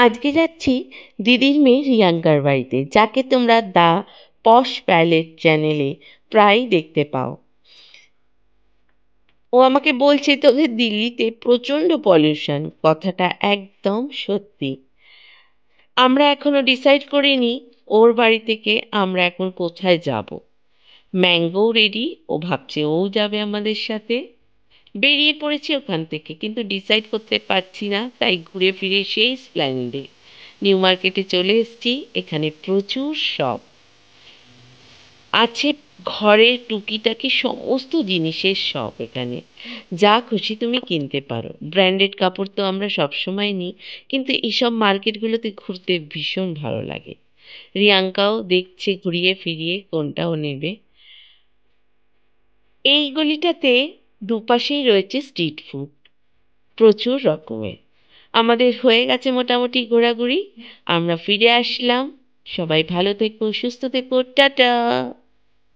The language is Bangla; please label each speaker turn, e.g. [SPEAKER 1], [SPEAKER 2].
[SPEAKER 1] আজকে যাচ্ছি দিদির মেয়ে রিয়াঙ্কার বাড়িতে, যাকে তোমরা দ্য পশ প্যালেট চ্যানেলে প্রায়ই দেখতে পাও। ও আমাকে বলছে তোদের দিল্লিতে প্রচণ্ড পলিউশন, কথাটা একদম সত্যি। আমরা এখনো ডিসাইড করিনি ওর বাড়ি থেকে আমরা এখন কোথায় যাব। ম্যাঙ্গো রেডি, ও ভাবছে ও যাবে আমাদের সাথে। বেরিয়ে পড়েছি ওখান থেকে, কিন্তু ডিসাইড করতে পারছি না, তাই ঘুরে ফিরে সেই স্প্ল্যানেডে নিউ মার্কেটে চলে এসেছি। এখানে প্রচুর শপ আছে, ঘরের টুকিটাকি সমস্ত জিনিসের শপ এখানে। যা খুশি তুমি কিনতে পারো। ব্র্যান্ডেড কাপড় তো আমরা সবসময় নিই, কিন্তু এইসব মার্কেটগুলোতে ঘুরতে ভীষণ ভালো লাগে। রিয়াঙ্কাও দেখছে ঘুরিয়ে ফিরিয়ে কোনটা ও নেবে। এই গলিটাতে দুপাশেই রয়েছে স্ট্রিট ফুড, প্রচুর রকমের। আমাদের হয়ে গেছে মোটামুটি ঘোরাঘুরি, আমরা ফিরে আসলাম। সবাই ভালো থেকো, সুস্থ থেকো, টাটা।